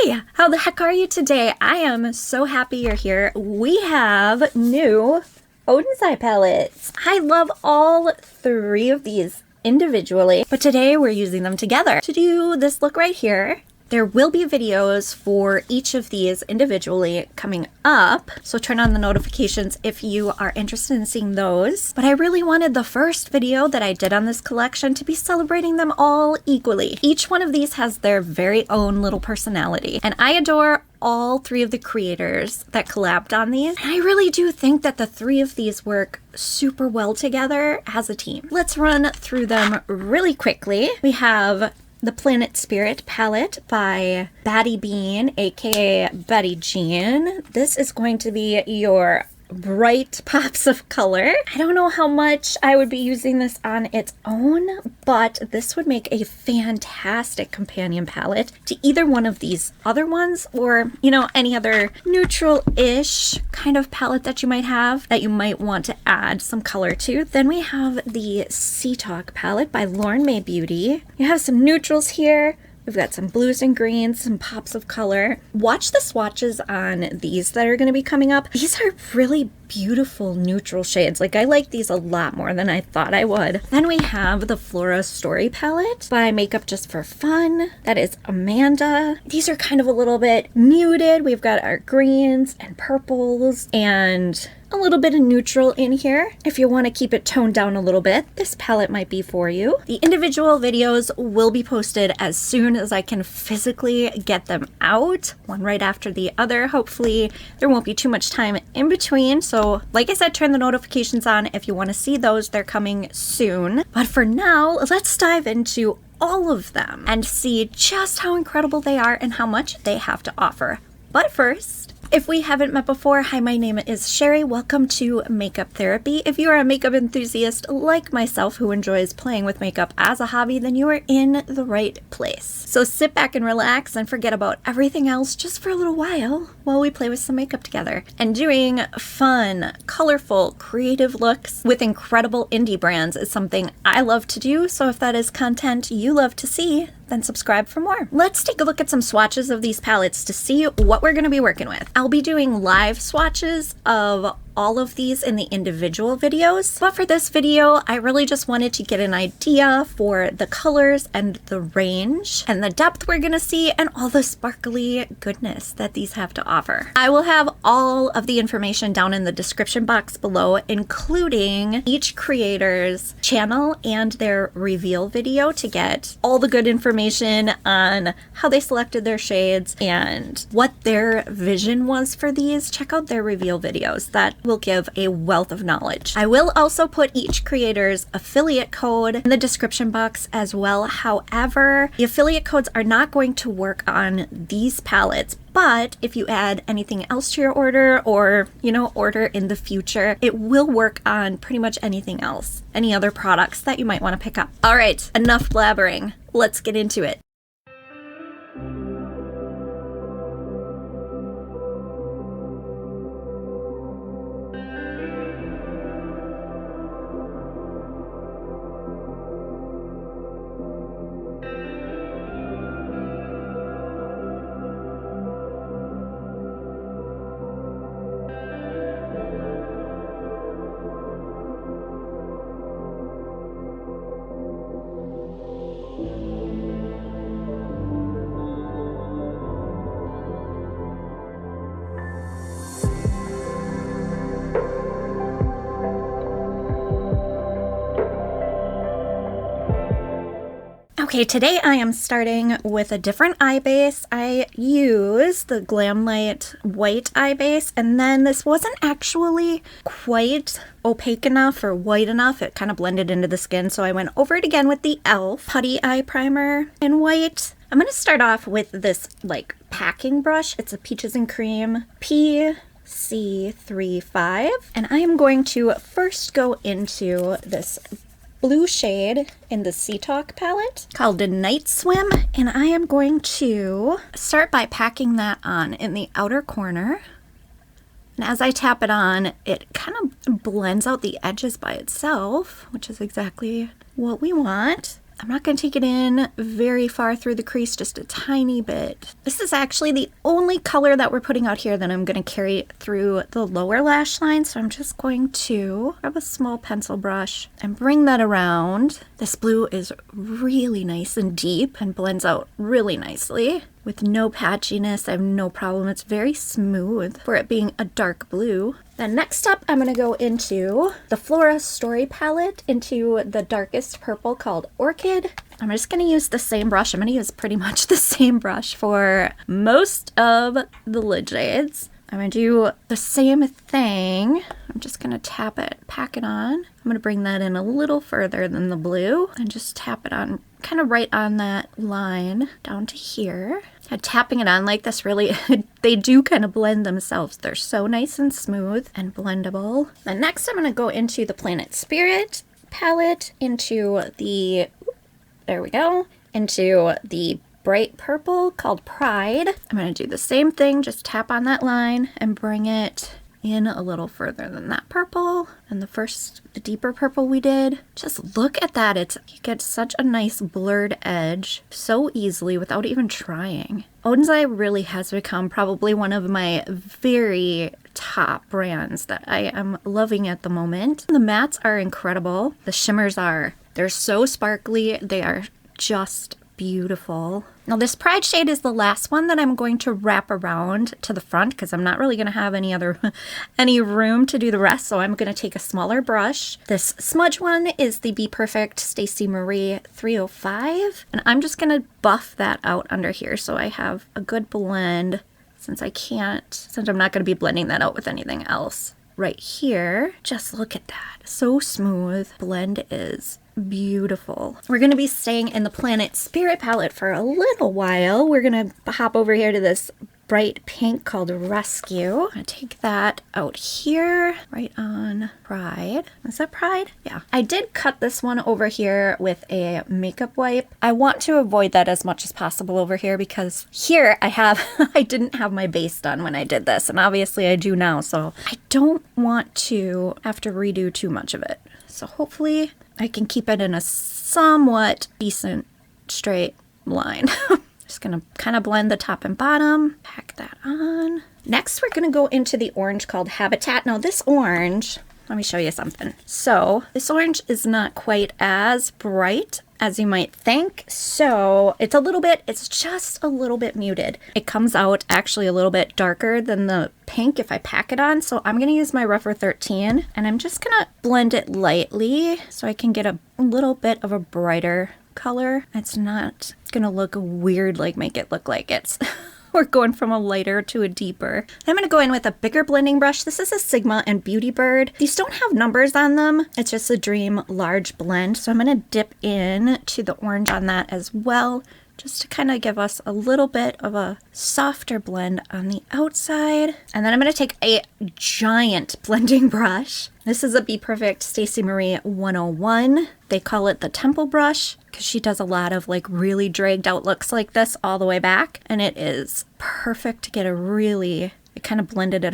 Hey, how the heck are you today? I am so happy you're here. We have new Oden's eye palettes. I love all three of these individually, but today we're using them together to do this look right here. There will be videos for each of these individually coming up, so turn on the notifications if you are interested in seeing those. But I really wanted the first video that I did on this collection to be celebrating them all equally. Each one of these has their very own little personality, and I adore all three of the creators that collabed on these. And I really do think that the three of these work super well together as a team. Let's run through them really quickly. We have the Planet Spirit palette by BATTYBEAN, aka Batty Jean. This is going to be your bright pops of color. I don't know how much I would be using this on its own, but this would make a fantastic companion palette to either one of these other ones, or, you know, any other neutral-ish kind of palette that you might have that you might want to add some color to. Then we have the SeaTalk palette by Lauren May Beauty. You have some neutrals here. We've got some blues and greens, some pops of color. Watch the swatches on these that are going to be coming up. These are really beautiful neutral shades. Like, I like these a lot more than I thought I would. Then we have the Flora Story palette by Makeup.Just.For.Fun. That is Amanda. These are kind of a little bit muted. We've got our greens and purples and a little bit of neutral in here. If you want to keep it toned down a little bit, this palette might be for you. The individual videos will be posted as soon as I can physically get them out, one right after the other. Hopefully there won't be too much time in between. So like I said, turn the notifications on if you want to see those. They're coming soon. But for now, let's dive into all of them and see just how incredible they are and how much they have to offer. But first, if we haven't met before, hi, my name is Sherry. Welcome to Makeup Therapy. If you are a makeup enthusiast like myself who enjoys playing with makeup as a hobby, then you are in the right place. So sit back and relax and forget about everything else just for a little while we play with some makeup together. And doing fun, colorful, creative looks with incredible indie brands is something I love to do. So if that is content you love to see, then subscribe for more. Let's take a look at some swatches of these palettes to see what we're going to be working with. I'll be doing live swatches of all of these in the individual videos, but for this video I really just wanted to get an idea for the colors and the range and the depth we're gonna see and all the sparkly goodness that these have to offer. I will have all of the information down in the description box below, including each creator's channel and their reveal video, to get all the good information on how they selected their shades and what their vision was for these. Check out their reveal videos. That will give a wealth of knowledge. I will also put each creator's affiliate code in the description box as well. However, the affiliate codes are not going to work on these palettes, but if you add anything else to your order, or, you know, order in the future, it will work on pretty much anything else, any other products that you might want to pick up. All right, enough blabbering. Let's get into it. Okay, today I am starting with a different eye base. I use the Glamlight white eye base, and then this wasn't actually quite opaque enough or white enough. It kind of blended into the skin, so I went over it again with the e.l.f. Putty Eye Primer in white. I'm going to start off with this, like, packing brush. It's a Peaches and Cream PC35, and I am going to first go into this blue shade in the SeaTalk palette called a Night Swim, and I am going to start by packing that on in the outer corner. And as I tap it on, it kind of blends out the edges by itself, which is exactly what we want. I'm not going to take it in very far through the crease, just a tiny bit. This is actually the only color that we're putting out here that I'm going to carry through the lower lash line. So I'm just going to grab a small pencil brush and bring that around. This blue is really nice and deep and blends out really nicely with no patchiness. I have no problem. It's very smooth for it being a dark blue. Then next up, I'm going to go into the Flora Story palette into the darkest purple called Orchid. I'm just going to use the same brush. I'm going to use pretty much the same brush for most of the lid shades. I'm going to do the same thing. I'm just going to tap it, pack it on. I'm going to bring that in a little further than the blue and just tap it on kind of right on that line down to here. And tapping it on like this really, they do kind of blend themselves. They're so nice and smooth and blendable. And next I'm going to go into the Planet Spirit palette into the, there we go, into the bright purple called Pride. I'm going to do the same thing, just tap on that line and bring it in a little further than that purple. And the deeper purple we did. Just look at that. You get such a nice blurred edge so easily without even trying. Oden's Eye really has become probably one of my very top brands that I am loving at the moment. The mattes are incredible. The shimmers they're so sparkly. They are just beautiful. Now this Pride shade is the last one that I'm going to wrap around to the front because I'm not really going to have any room to do the rest, so I'm going to take a smaller brush. This smudge one is the Be Perfect Stacey Marie 305, and I'm just going to buff that out under here so I have a good blend since I'm not going to be blending that out with anything else. Right here, just look at that. So smooth. Blend is beautiful. We're going to be staying in the Planet Spirit palette for a little while. We're going to hop over here to this bright pink called Rescue. I take that out here, right on Pride. Is that Pride? Yeah. I did cut this one over here with a makeup wipe. I want to avoid that as much as possible over here because here I didn't have my base done when I did this, and obviously I do now, so I don't want to have to redo too much of it. So hopefully I can keep it in a somewhat decent straight line. Just gonna kind of blend the top and bottom, pack that on. Next, we're gonna go into the orange called Habitat. Now this orange, let me show you something. So this orange is not quite as bright as you might think. So it's just a little bit muted. It comes out actually a little bit darker than the pink if I pack it on. So I'm gonna use my Rougher 13 and I'm just gonna blend it lightly so I can get a little bit of a brighter color. It's not gonna look weird, like make it look like it's we're going from a lighter to a deeper. I'm gonna go in with a bigger blending brush. This is a Sigma and Beauty Bird. These don't have numbers on them. It's just a Dream Large Blend. So I'm gonna dip in to the orange on that as well, just to kind of give us a little bit of a softer blend on the outside. And then I'm going to take a giant blending brush. This is a Be Perfect Stacey Marie 101. They call it the Temple Brush because she does a lot of like really dragged out looks like this all the way back. And it is perfect to get it kind of blended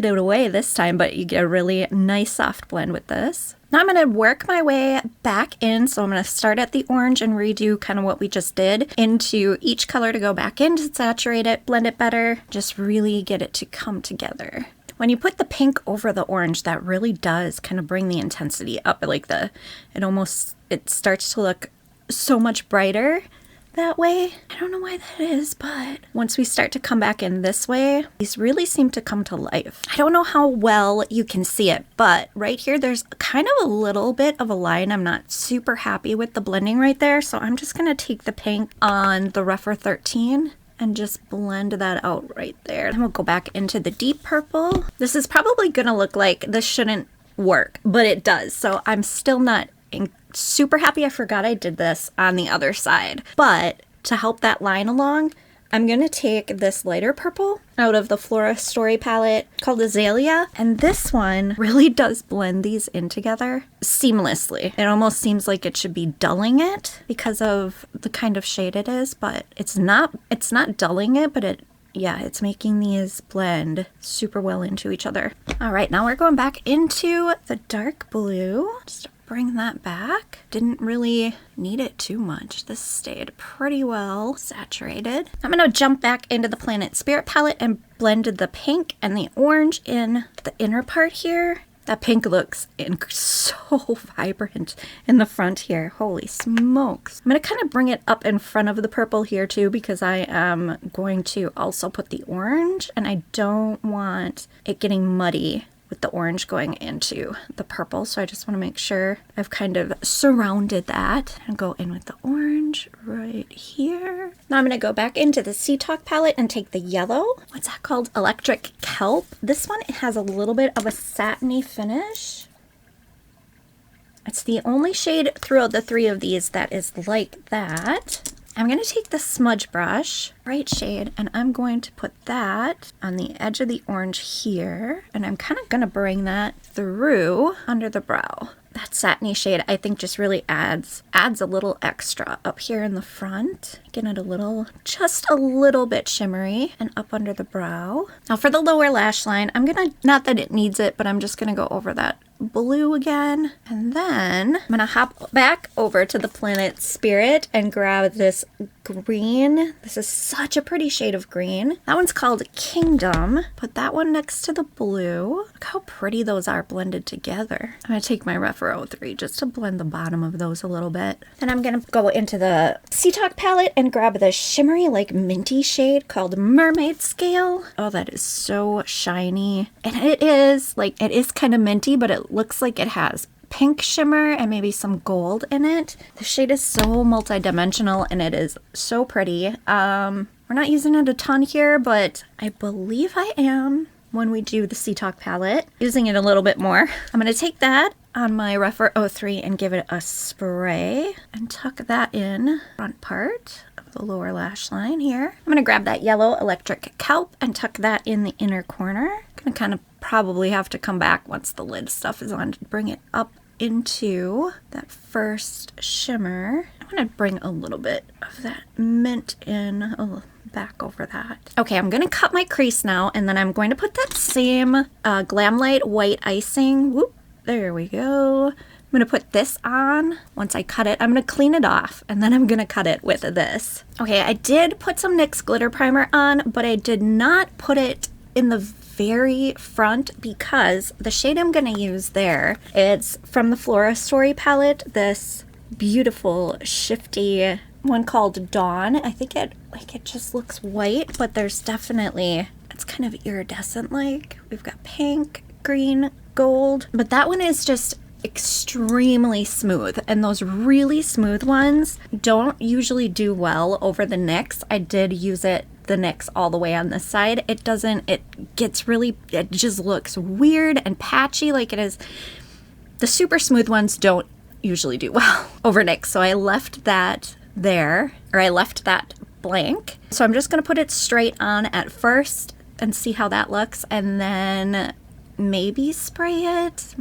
it away this time, but you get a really nice soft blend with this. Now I'm going to work my way back in. So I'm going to start at the orange and redo kind of what we just did into each color to go back in to saturate it, blend it better, just really get it to come together. When you put the pink over the orange, that really does kind of bring the intensity up. It starts to look so much brighter that way. I don't know why that is, but once we start to come back in this way, these really seem to come to life. I don't know how well you can see it, but right here there's kind of a little bit of a line. I'm not super happy with the blending right there, so I'm just gonna take the pink on the Rougher 13 and just blend that out right there. Then we'll go back into the deep purple. This is probably gonna look like this shouldn't work, but it does, so I'm still not super happy. I forgot I did this on the other side, but to help that line along, I'm going to take this lighter purple out of the Flora Story palette called Azalea, and this one really does blend these in together seamlessly. It almost seems like it should be dulling it because of the kind of shade it is, but it's not dulling it, but it's making these blend super well into each other. All right, now we're going back into the dark blue. Just bring that back. Didn't really need it too much. This stayed pretty well saturated. I'm gonna jump back into the Planet Spirit palette and blended the pink and the orange in the inner part here. That pink looks so vibrant in the front here. Holy smokes. I'm going to kind of bring it up in front of the purple here too, because I am going to also put the orange, and I don't want it getting muddy with the orange going into the purple. So I just want to make sure I've kind of surrounded that and go in with the orange right here. Now I'm going to go back into the SeaTalk palette and take the yellow. What's that called? Electric Kelp. This one has a little bit of a satiny finish. It's the only shade throughout the three of these that is like that. I'm going to take the smudge brush, bright shade, and I'm going to put that on the edge of the orange here. And I'm kind of going to bring that through under the brow. That satiny shade, I think, just really adds a little extra up here in the front. Getting it just a little bit shimmery and up under the brow. Now for the lower lash line, I'm going to, not that it needs it, but I'm just going to go over that blue again. And then I'm going to hop back over to the Planet Spirit and grab this green. This is such a pretty shade of green. That one's called Kingdom. Put that one next to the blue. Look how pretty those are blended together. I'm going to take my Rephr 03 just to blend the bottom of those a little bit. Then I'm going to go into the SeaTalk palette and grab the shimmery, like minty shade called Mermaid Scale. Oh, that is so shiny. And it is kind of minty, but it looks like it has pink shimmer and maybe some gold in it. The shade is so multi-dimensional and it is so pretty. We're not using it a ton here, but I believe I am when we do the SeaTalk palette. Using it a little bit more. I'm going to take that on my Rephr 03 and give it a spray and tuck that in front part of the lower lash line here. I'm going to grab that yellow Electric Kelp and tuck that in the inner corner. I'm going to kind of probably have to come back once the lid stuff is on to bring it up into that first shimmer. I'm going to bring a little bit of that mint in back over that. Okay, I'm going to cut my crease now, and then I'm going to put that same Glamlight white icing. Whoop, there we go. I'm going to put this on. Once I cut it, I'm going to clean it off, and then I'm going to cut it with this. Okay, I did put some NYX glitter primer on, but I did not put it in the very front because the shade I'm going to use there, it's from the Flora Story palette, this beautiful shifty one called Dawn. I think it just looks white, but there's definitely, it's kind of iridescent like. We've got pink, green, gold, but that one is just extremely smooth, and those really smooth ones don't usually do well over the NYX. I did use the NYX all the way on this side. It just looks weird and patchy like it is. The super smooth ones don't usually do well over NYX, so I left that there, or I left that blank. So I'm just going to put it straight on at first and see how that looks, and then maybe spray it.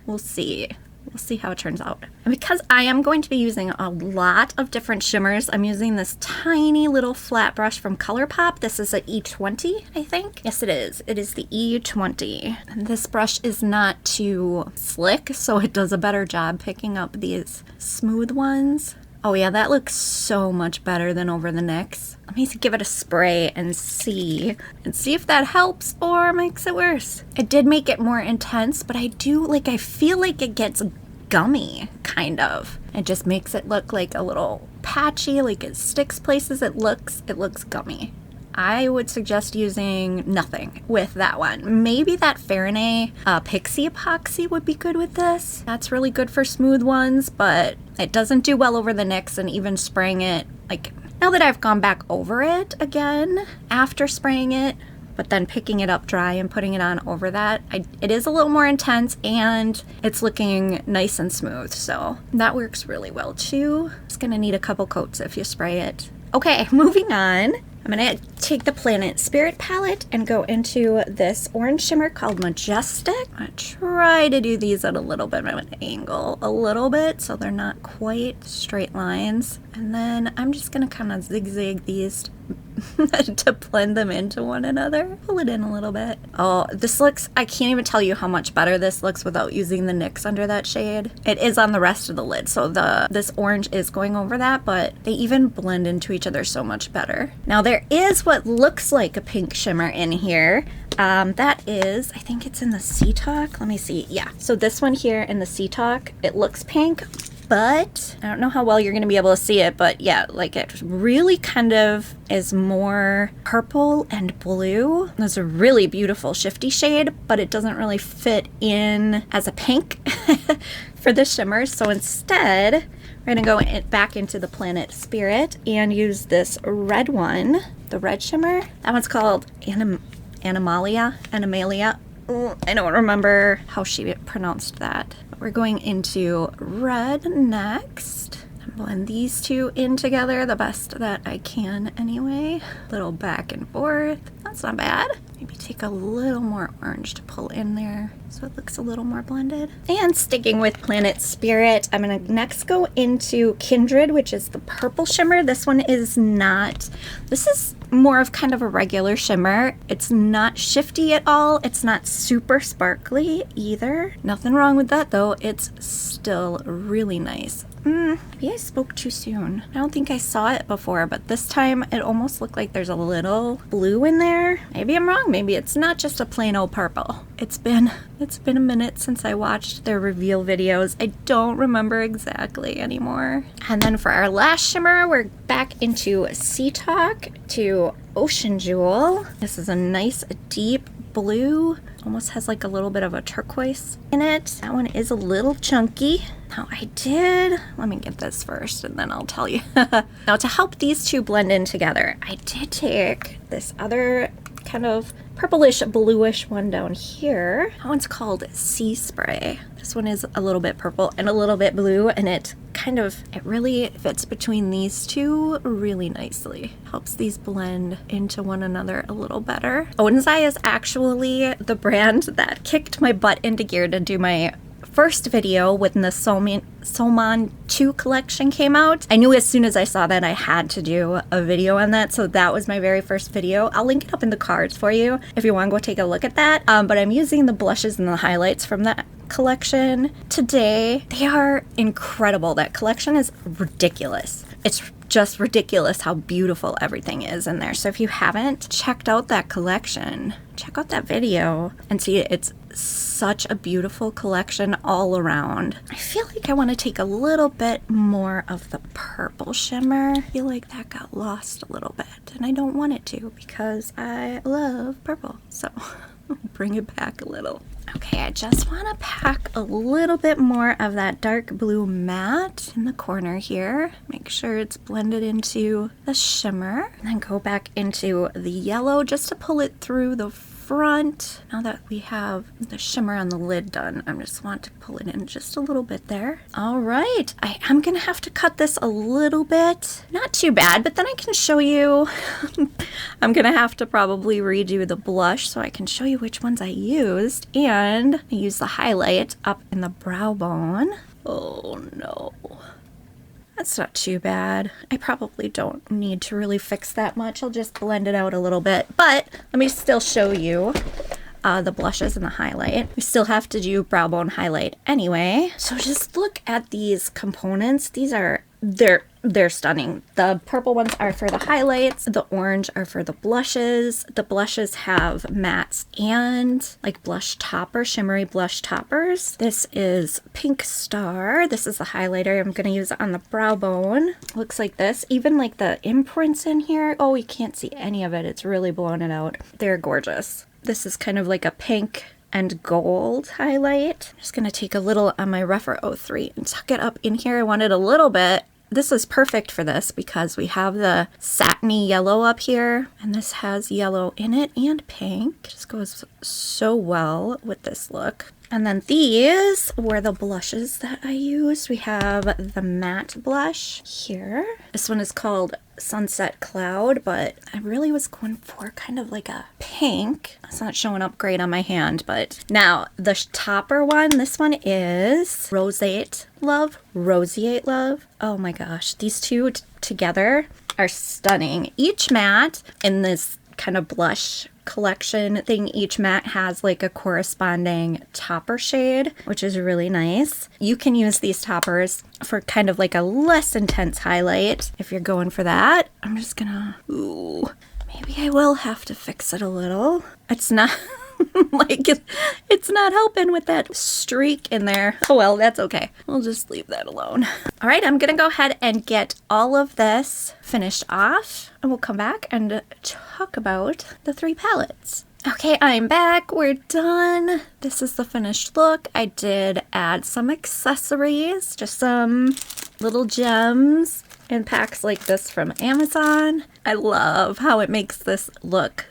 We'll see. We'll see how it turns out. And because I am going to be using a lot of different shimmers, I'm using this tiny little flat brush from ColourPop. This is an E20, I think. Yes, it is. It is the E20. And this brush is not too slick, so it does a better job picking up these smooth ones. Oh yeah, that looks so much better than over the NYX. Let me give it a spray and see if that helps or makes it worse. It did make it more intense, but I feel like it gets gummy, kind of. It just makes it look like a little patchy, like it sticks places. It looks gummy. I would suggest using nothing with that one. Maybe that Farinay Pixie Epoxy would be good with this. That's really good for smooth ones, but it doesn't do well over the NYX, and even spraying it, like, now that I've gone back over it again after spraying it, but then picking it up dry and putting it on over that, it is a little more intense, and it's looking nice and smooth, so that works really well too. It's gonna need a couple coats if you spray it. Okay, moving on. I'm going to take the Planet Spirit palette and go into this orange shimmer called Majestic. I'm going to try to do these at a little bit of an angle, so they're not quite straight lines. And then I'm just going to kind of zigzag these to blend them into one another. Pull it in a little bit. Oh, this looks, I can't even tell you how much better this looks without using the NYX under that shade. It is on the rest of the lid, so this orange is going over that, but they even blend into each other so much better. Now there is what looks like a pink shimmer in here. That is, I think it's in the SeaTalk. Let me see. Yeah. So this one here in the SeaTalk, it looks pink, but I don't know how well you're going to be able to see it, but yeah, like it really kind of is more purple and blue. It's a really beautiful shifty shade, but it doesn't really fit in as a pink for the shimmer. So instead, we're going to go back into the Planet Spirit and use this red one, the red shimmer. That one's called Animalia. I don't remember how she pronounced that. But we're going into red next. And blend these two in together the best that I can anyway. Little back and forth. That's not bad. Maybe take a little more orange to pull in there so it looks a little more blended. And sticking with Planet Spirit, I'm going to next go into Kindred, which is the purple shimmer. This one is not, this is more of kind of a regular shimmer. It's not shifty at all. It's not super sparkly either. Nothing wrong with that though. It's still really nice. Maybe I spoke too soon. I don't think I saw it before, but this time it almost looked like there's a little blue in there. Maybe I'm wrong. Maybe it's not just a plain old purple. It's been a minute since I watched their reveal videos. I don't remember exactly anymore. And then for our last shimmer, we're back into SeaTalk to Ocean Jewel. This is a nice deep blue. Almost has like a little bit of a turquoise in it. That one is a little chunky. Now let me get this first and then I'll tell you. Now to help these two blend in together, I did take this other kind of purplish bluish one down here. That one's called Sea Spray. This one is a little bit purple and a little bit blue, and it really fits between these two really nicely. Helps these blend into one another a little better. Oden's Eye is actually the brand that kicked my butt into gear to do my first video when the Solman 2 collection came out. I knew as soon as I saw that I had to do a video on that, so that was my very first video. I'll link it up in the cards for you if you want to go take a look at that. But I'm using the blushes and the highlights from that collection today. They are incredible. That collection is ridiculous. It's just ridiculous how beautiful everything is in there. So if you haven't checked out that collection, check out that video and see it. It's such a beautiful collection all around. I feel like I want to take a little bit more of the purple shimmer. I feel like that got lost a little bit, and I don't want it to because I love purple. So bring it back a little. Okay, I just want to pack a little bit more of that dark blue matte in the corner here. Make sure it's blended into the shimmer. And then go back into the yellow just to pull it through the front. Now that we have the shimmer on the lid done, I just want to pull it in just a little bit there. All right, I am gonna have to cut this a little bit. Not too bad, but then I can show you. I'm gonna have to probably redo the blush so I can show you which ones I used, and I used the highlight up in the brow bone. Oh no. That's not too bad. I probably don't need to really fix that much. I'll just blend it out a little bit. But let me still show you the blushes and the highlight. We still have to do brow bone highlight anyway. So just look at these components. They're stunning. The purple ones are for the highlights. The orange are for the blushes. The blushes have mattes and like blush topper, shimmery blush toppers. This is Pink Star. This is the highlighter. I'm going to use it on the brow bone. Looks like this. Even like the imprints in here. Oh, you can't see any of it. It's really blowing it out. They're gorgeous. This is kind of like a pink and gold highlight. I'm just going to take a little on my Rephr 03 and tuck it up in here. I want it a little bit. This is perfect for this because we have the satiny yellow up here, and this has yellow in it and pink. It just goes so well with this look. And then these were the blushes that I used. We have the matte blush here. This one is called Sunset Cloud, but I really was going for kind of like a pink. It's not showing up great on my hand, but now the topper one, this one is Roseate Love. Oh my gosh, these two together are stunning. Each matte in this kind of blush collection thing, each matte has like a corresponding topper shade, which is really nice. You can use these toppers for kind of like a less intense highlight if you're going for that. I'm just gonna, ooh, maybe I will have to fix it a little. It's not like it's not helping with that streak in there. Oh well, that's okay. We'll just leave that alone. All right, I'm gonna go ahead and get all of this finished off, and we'll come back and talk about the 3 palettes. Okay, I'm back. We're done. This is the finished look. I did add some accessories, just some little gems in packs like this from Amazon. I love how it makes this look.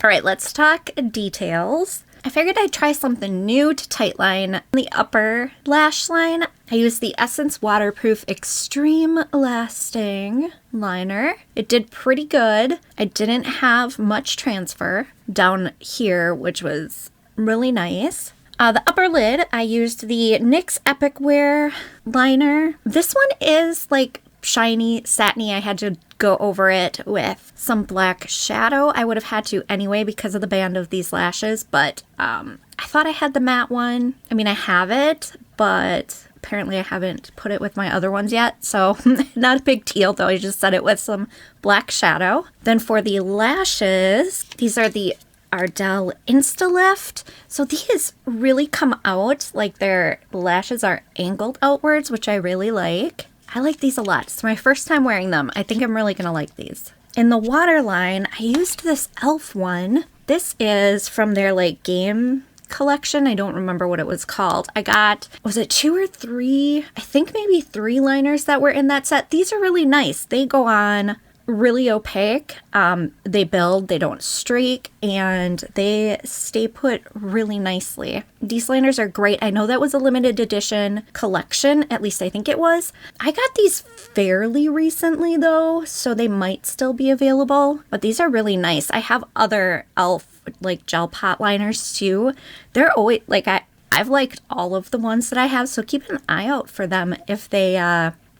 All right, let's talk details. I figured I'd try something new to tightline the upper lash line. I used the Essence Waterproof Extreme Lasting Liner. It did pretty good. I didn't have much transfer down here, which was really nice. The upper lid, I used the NYX Epic Wear Liner. This one is like shiny, satiny. I had to go over it with some black shadow. I would have had to anyway because of the band of these lashes, but I thought I had the matte one. I mean, I have it, but apparently I haven't put it with my other ones yet, so not a big deal though. I just set it with some black shadow. Then for the lashes, these are the Ardell Instalift. So these really come out like their lashes are angled outwards, which I really like. I like these a lot. It's my first time wearing them. I think I'm really gonna like these. In the waterline, I used this e.l.f. one. This is from their like game collection. I don't remember what it was called. I got, was it 2 or 3? I think maybe 3 liners that were in that set. These are really nice. They go on really opaque. They build, they don't streak, and they stay put really nicely. These liners are great. I know that was a limited edition collection, at least I think it was. I got these fairly recently though, so they might still be available, but these are really nice. I have other e.l.f. like gel pot liners too. They're always like, I've liked all of the ones that I have, so keep an eye out for them if they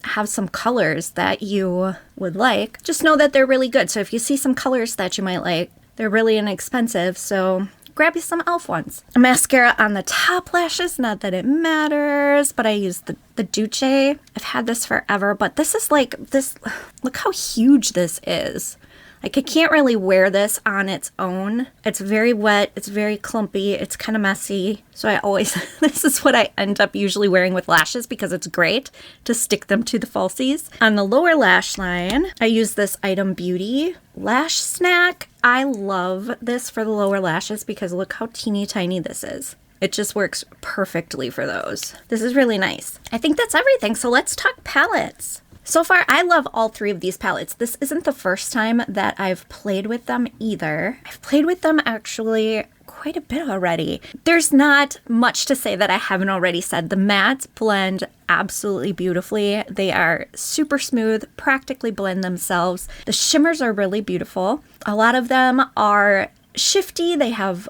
have some colors that you would like. Just know that they're really good. So if you see some colors that you might like, they're really inexpensive, so grab you some e.l.f. ones. A mascara on the top lashes, not that it matters, but I use the Duce. I've had this forever, but this is like this, look how huge this is. Like, I can't really wear this on its own. It's very wet, it's very clumpy, it's kind of messy. So I always, this is what I end up usually wearing with lashes because it's great to stick them to the falsies. On the lower lash line, I use this Item Beauty Lash Snack. I love this for the lower lashes because look how teeny tiny this is. It just works perfectly for those. This is really nice. I think that's everything, so let's talk palettes. So far, I love all 3 of these palettes. This isn't the first time that I've played with them either. I've played with them actually quite a bit already. There's not much to say that I haven't already said. The mattes blend absolutely beautifully. They are super smooth, practically blend themselves. The shimmers are really beautiful. A lot of them are shifty. They have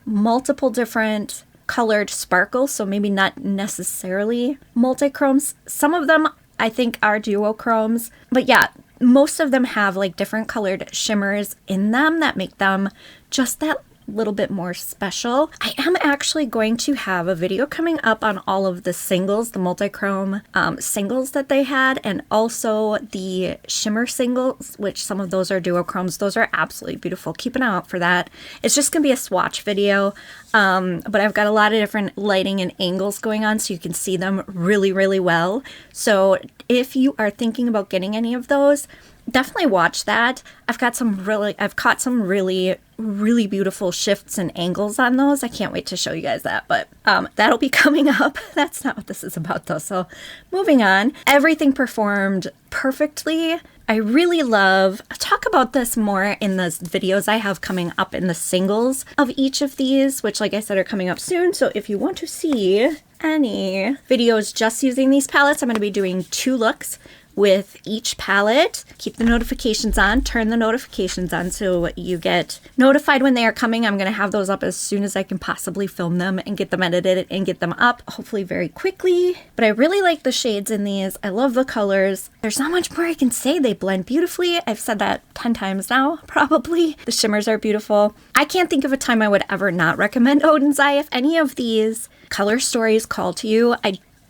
multiple different colored sparkles, so maybe not necessarily multi-chromes. Some of them I think are duochromes, but yeah, most of them have like different colored shimmers in them that make them just that little bit more special. I am actually going to have a video coming up on all of the singles, the multi-chrome singles that they had, and also the shimmer singles, which some of those are duochromes. Those are absolutely beautiful. Keep an eye out for that. It's just gonna be a swatch video, but I've got a lot of different lighting and angles going on so you can see them really, really well. So if you are thinking about getting any of those, definitely watch that. I've caught some really beautiful shifts and angles on those. I can't wait to show you guys that, but that'll be coming up. That's not what this is about though. So moving on, everything performed perfectly. I really love, I'll talk about this more in the videos I have coming up in the singles of each of these, which like I said are coming up soon. So if you want to see any videos just using these palettes, I'm going to be doing 2 looks. with each palette. Keep the notifications on, turn the notifications on so you get notified when they are coming. I'm going to have those up as soon as I can possibly film them and get them edited and get them up, hopefully very quickly. But I really like the shades in these. I love the colors. There's not much more I can say. They blend beautifully. I've said that 10 times now, probably. The shimmers are beautiful. I can't think of a time I would ever not recommend Oden's Eye. If any of these color stories call to you,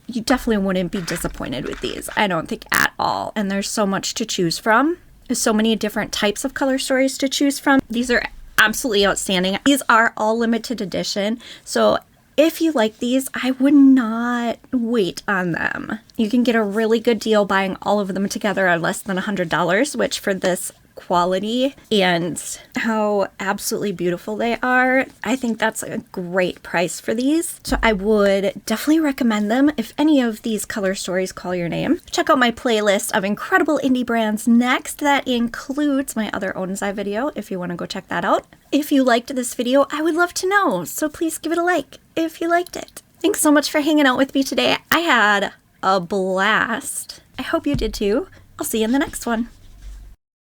you definitely wouldn't be disappointed with these. I don't think at all. And there's so much to choose from. There's so many different types of color stories to choose from. These are absolutely outstanding. These are all limited edition. So if you like these, I would not wait on them. You can get a really good deal buying all of them together at less than $100, which for this quality and how absolutely beautiful they are, I think that's a great price for these. So I would definitely recommend them if any of these color stories call your name. Check out my playlist of incredible indie brands next. That includes my other Oden's Eye video if you want to go check that out. If you liked this video, I would love to know, so please give it a like if you liked it. Thanks so much for hanging out with me today. I had a blast. I hope you did too. I'll see you in the next one.